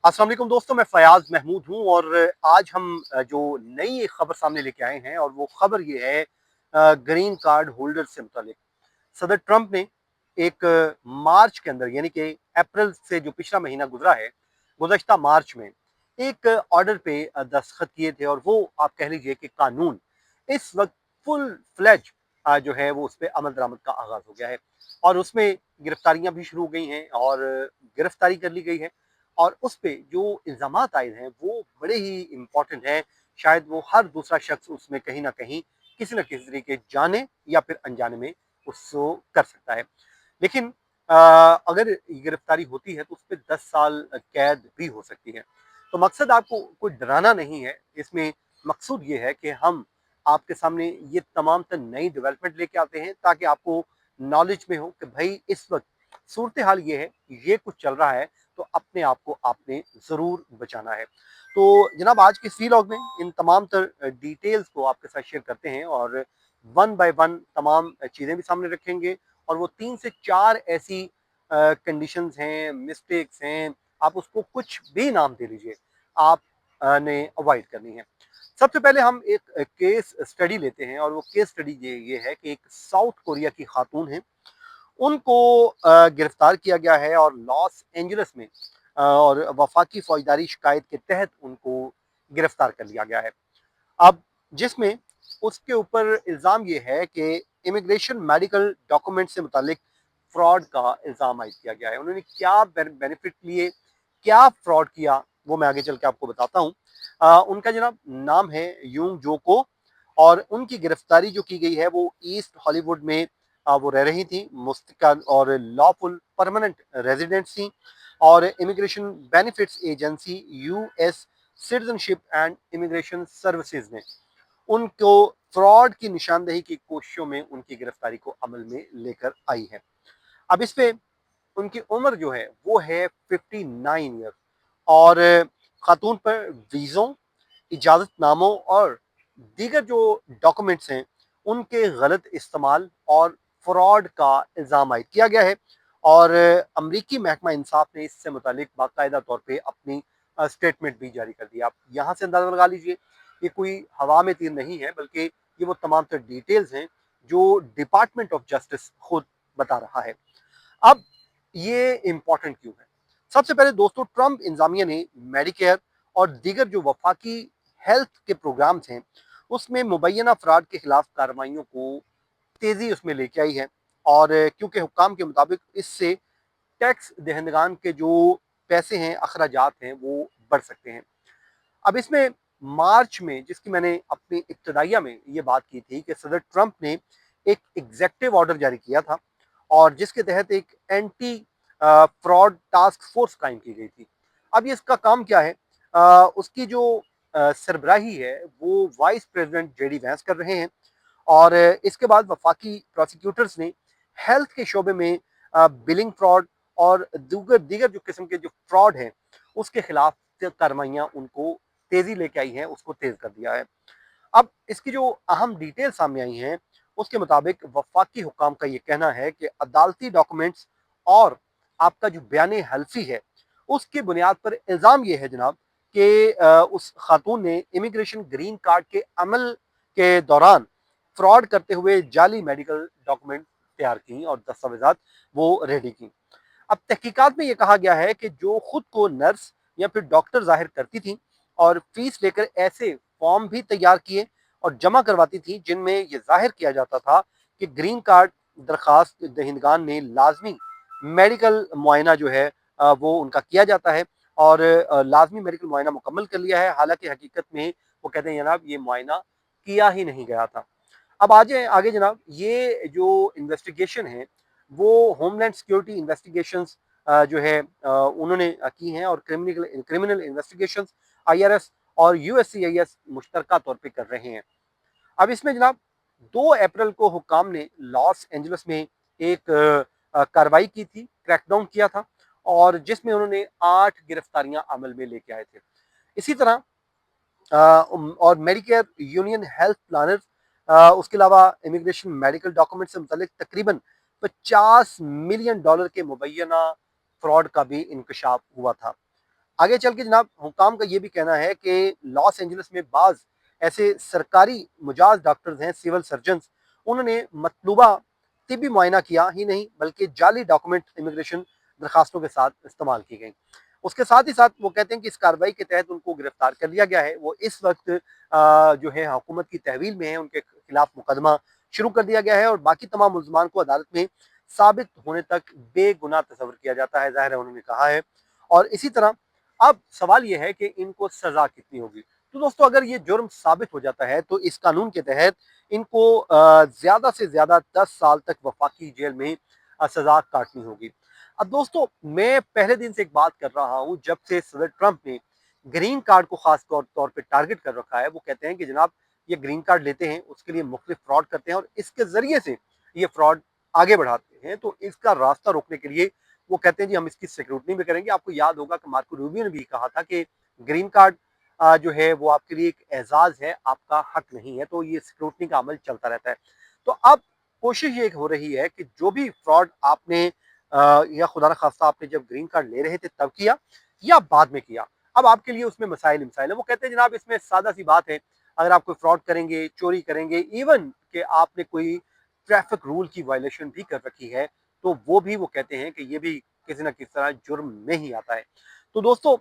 अस्सलाम वालेकुम दोस्तों, मैं फयाज महमूद हूँ और आज हम जो नई एक खबर सामने लेके आए हैं और वो खबर ये है ग्रीन कार्ड होल्डर से मुतालिक। सदर ट्रंप ने एक मार्च के अंदर यानी कि अप्रैल से जो पिछला महीना गुजरा है, गुज़श्ता मार्च में एक ऑर्डर पे दस्तखत किए थे और वो आप कह लीजिए कि कानून इस वक्त फुल फ्लेज जो है वो उस पर अमल दरामद का आगाज हो गया है और उसमें गिरफ्तारियां भी शुरू हो गई हैं और गिरफ्तारी कर ली गई है और उस पे जो इल्ज़ामात आए हैं वो बड़े ही इम्पोर्टेंट हैं। शायद वो हर दूसरा शख्स उसमें कहीं ना कहीं किसी न किसी तरीके जाने या फिर अनजाने में उसको कर सकता है। लेकिन अगर गिरफ्तारी होती है तो उस पर 10 साल कैद भी हो सकती है। तो मकसद आपको कोई डराना नहीं है, इसमें मकसूद ये है कि हम आपके सामने ये तमाम तर नई डेवलपमेंट लेके आते हैं ताकि आपको नॉलेज में हो कि भाई इस वक्त सूरत हाल ये है, ये कुछ चल रहा है, तो अपने आप को आपने ज़रूर बचाना है। तो जनाब आज के इस वीलॉग में इन तमाम तर डिटेल्स को आपके साथ शेयर करते हैं और वन बाय वन तमाम चीज़ें भी सामने रखेंगे और वो 3 से 4 ऐसी कंडीशंस हैं, मिस्टेक्स हैं, आप उसको कुछ भी नाम दे लीजिए, आप ने अवॉइड करनी है। सबसे पहले हम एक केस स्टडी लेते हैं और वो केस स्टडी ये है कि एक साउथ कोरिया की खातून है, उनको गिरफ्तार किया गया है और लॉस एंजलिस में और वफाकी फौजदारी शिकायत के तहत उनको गिरफ्तार कर लिया गया है। अब जिसमें उसके ऊपर इल्ज़ाम ये है कि इमिग्रेशन मेडिकल डॉक्यूमेंट से मुतालिक फ्रॉड का इल्ज़ाम आयद किया गया है। उन्होंने क्या बेनिफिट लिए, क्या फ्रॉड किया, वो मैं आगे चल के आपको बताता हूँ। उनका जनाब नाम है यूंग जोको और उनकी गिरफ्तारी जो की गई है वो ईस्ट हॉलीवुड में वो रह रही थी, मुस्तकिल और लॉफुल परमानेंट रेजिडेंट थी और immigration benefits agency US citizenship and immigration services ने उनको फ्रॉड की निशानदेही की कोशिशों में उनकी गिरफ्तारी को अमल में लेकर आई है। अब इस पे उनकी उम्र जो है वो है 59 ईयर और खातून पर वीज़ों, इजाज़तनामों और दीगर जो डॉक्यूमेंट्स हैं उनके गलत इस्तेमाल और फ्रॉड का इल्ज़ाम आयद किया गया है और अमरीकी महकमा इंसाफ ने इससे मुतालिक बाकायदा तौर पे अपनी स्टेटमेंट भी जारी कर दी। आप यहाँ से अंदाज़ा लगा लीजिए, ये कोई हवा में तीर नहीं है बल्कि ये वो तमाम तर डिटेल्स हैं जो डिपार्टमेंट ऑफ जस्टिस खुद बता रहा है। अब ये इंपॉर्टेंट क्यों है? सबसे पहले दोस्तों, ट्रंप इंतजामिया ने मेडिकेयर और दीगर जो वफाकी हेल्थ के प्रोग्राम्स हैं उसमें मुबैना फ्रॉड के खिलाफ कार्रवाइयों को तेजी उसमें लेके आई है और क्योंकि हुक्काम के मुताबिक इससे टैक्स दहंदगान के जो पैसे हैं, अखराजात हैं, वो बढ़ सकते हैं। अब इसमें मार्च में जिसकी मैंने अपनी इब्तदाइया में ये बात की थी कि सदर ट्रंप ने एक एग्जेक्टिव ऑर्डर जारी किया था और जिसके तहत एक एंटी फ्रॉड टास्क फोर्स कायम की गई थी। अब ये इसका काम क्या है? उसकी जो सरबराही है वो वाइस प्रेसिडेंट जेडी वैंस कर रहे हैं और इसके बाद वफाकी प्रोसिक्यूटर्स ने हेल्थ के शोबे में बिलिंग फ्रॉड और दीगर दीगर जो किस्म के जो फ्रॉड हैं उसके खिलाफ कार्रवाइयाँ उनको तेजी लेके आई है, उसको तेज कर दिया है। अब इसकी जो अहम डिटेल सामने आई हैं उसके मुताबिक वफाकी हुक्काम का ये कहना है कि अदालती डॉक्यूमेंट्स और आपका जो बयान हल्फी है उसकी बुनियाद पर इल्ज़ाम ये है जनाब कि उस खातून ने इमिग्रेशन ग्रीन कार्ड के अमल के दौरान फ्रॉड करते हुए जाली मेडिकल डॉक्यूमेंट तैयार की और दस्तावेजात वो रेडी की। अब तहकीकात में ये कहा गया है कि जो खुद को नर्स या फिर डॉक्टर जाहिर करती थी और फीस लेकर ऐसे फॉर्म भी तैयार किए और जमा करवाती थी जिनमें ये जाहिर किया जाता था कि ग्रीन कार्ड दरखास्त दहिंदगान ने लाजमी मेडिकल मुआयना जो है वो उनका किया जाता है और लाजमी मेडिकल मुआयना मुकम्मल कर लिया है। हालांकि हकीकत में वो कहते हैं जनाब ये मुआयना किया ही नहीं गया था। अब आज आगे जनाब ये जो इन्वेस्टिगेशन है वो होमलैंड सिक्योरिटी इन्वेस्टिगेशंस जो है उन्होंने की हैं और क्रिमिनल क्रिमिनल इन्वेस्टिगेशंस आईआरएस और यूएससीआईएस मुश्तरका तौर पे कर रहे हैं। अब इसमें जनाब 2 अप्रैल को हुक्काम ने लॉस एंजलिस में एक कार्रवाई की थी, क्रैकडाउन किया था और जिसमें उन्होंने 8 गिरफ्तारियां अमल में लेके आए थे। इसी तरह और मेडिकेयर यूनियन हेल्थ प्लानर उसके अलावा इमिग्रेशन मेडिकल डॉक्यूमेंट से मुतलिक तकरीबन $50 मिलियन के मुबैना फ्रॉड का भी इंकशाफ हुआ था। आगे चल के जनाब हुकाम का ये भी कहना है कि लॉस एंजलिस में बाज ऐसे सरकारी मुजाज डॉक्टर्स हैं, सिविल सर्जन्स, उन्होंने मतलूबा तिबी मुआयना किया ही नहीं बल्कि जाली डॉक्यूमेंट इमिग्रेशन दरखास्तों के साथ इस्तेमाल की गई। उसके साथ ही साथ वो कहते हैं कि इस कार्रवाई के तहत उनको गिरफ्तार कर लिया गया है। वो इस वक्त जो है हुकूमत की तहवील में है, उनके खिलाफ मुकदमा शुरू कर दिया गया है और बाकी तमाम मुल्ज़मान को अदालत में साबित होने तक बेगुनाह तस्वर किया जाता है, ज़ाहिर है उन्होंने कहा है। और इसी तरह अब सवाल ये है कि इनको सजा कितनी होगी। तो दोस्तों अगर ये जुर्म साबित हो जाता है तो इस कानून के तहत इनको ज्यादा से ज्यादा 10 साल तक वफाकी जेल में सजा काटनी होगी। अब दोस्तों मैं पहले दिन से एक बात कर रहा हूं, जब से सदर ट्रंप ने ग्रीन कार्ड को खास तौर पे टारगेट कर रखा है। वो कहते हैं कि जनाब ये ग्रीन कार्ड लेते हैं, उसके लिए मुख्तलिफ फ्रॉड करते हैं और इसके जरिए से ये फ्रॉड आगे बढ़ाते हैं। तो इसका रास्ता रोकने के लिए वो कहते हैं जी हम इसकी सिक्योरिटी भी करेंगे। आपको याद होगा कि मार्को रूबियो ने भी कहा था कि ग्रीन कार्ड जो है वो आपके लिए एक एजाज है, आपका हक नहीं है। तो ये सिक्योरिटी का अमल चलता रहता है। तो अब कोशिश ये हो रही है कि जो भी फ्रॉड आपने या खुदा न खास्ता आपने जब ग्रीन कार्ड ले रहे थे तब किया या बाद में किया, अब आपके लिए उसमें मसाइल ही मसाइल है। वो कहते हैं जनाब इसमें सादा सी बात है, अगर आप कोई फ्रॉड करेंगे, चोरी करेंगे, इवन कि आपने कोई ट्रैफिक रूल की वायलेशन भी कर रखी है, तो वो भी वो कहते हैं कि ये भी किसी ना किसी तरह जुर्म में ही आता है। तो दोस्तों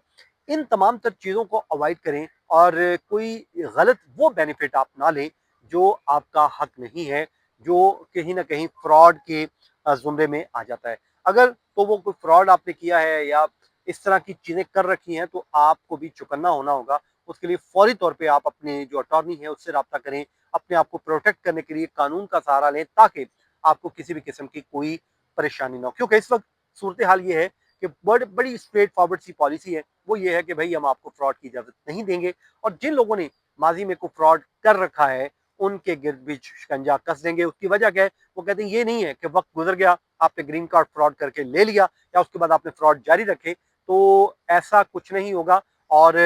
इन तमाम तर चीज़ों को अवॉइड करें और कोई गलत वो बेनिफिट आप ना लें जो आपका हक नहीं है, जो कहीं ना कहीं फ्रॉड के जुमरे में आ जाता है। अगर तो वो कोई फ्रॉड आपने किया है या इस तरह की चीज़ें कर रखी हैं तो आपको भी चौकन्ना होना होगा। उसके लिए फौरी तौर पे आप अपने जो अटॉर्नी है उससे रब्ता करें, अपने आप को प्रोटेक्ट करने के लिए कानून का सहारा लें ताकि आपको किसी भी किस्म की कोई परेशानी ना हो। क्योंकि इस वक्त सूरत हाल ये है कि बड़ी स्ट्रेट फॉरवर्ड सी पॉलिसी है, वो ये है कि भाई हम आपको फ्रॉड की इजाज़त नहीं देंगे और जिन लोगों ने माजी में को फ्रॉड कर रखा है उनके गिर्द भी शिकंजा कस देंगे। उसकी वजह क्या है? वो कहते हैं ये नहीं है कि वक्त गुजर गया, आपने ग्रीन कार्ड फ्रॉड करके ले लिया या उसके बाद आपने फ्रॉड जारी रखे, तो ऐसा कुछ नहीं होगा। और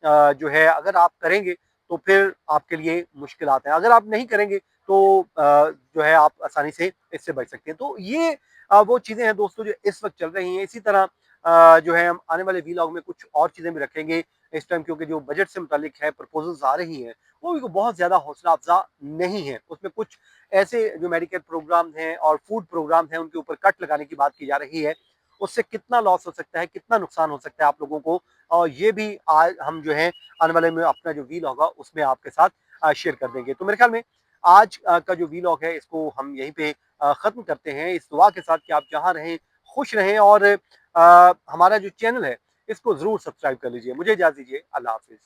जो है अगर आप करेंगे तो फिर आपके लिए मुश्किलात हैं, अगर आप नहीं करेंगे तो जो है आप आसानी से इससे बच सकते हैं। तो ये वो चीज़ें हैं दोस्तों जो इस वक्त चल रही हैं। इसी तरह जो है हम आने वाले वीलॉग में कुछ और चीज़ें भी रखेंगे इस टाइम, क्योंकि जो बजट से मुतालिक है प्रपोजल्स आ रही हैं वो भी बहुत ज़्यादा हौसला अफजा नहीं है। उसमें कुछ ऐसे जो मेडिकल प्रोग्राम हैं और फूड प्रोग्राम हैं उनके ऊपर कट लगाने की बात की जा रही है। उससे कितना लॉस हो सकता है, कितना नुकसान हो सकता है आप लोगों को, और ये भी आज हम जो है आने वाले में अपना जो वील होगा उसमें आपके साथ शेयर कर देंगे। तो मेरे ख्याल में आज का जो वीलॉग है इसको हम यहीं पे ख़त्म करते हैं, इस दुआ के साथ कि आप जहाँ रहें खुश रहें और हमारा जो चैनल है इसको ज़रूर सब्सक्राइब कर लीजिए। मुझे इजाज़त दीजिए। अल्लाह हाफ़िज़।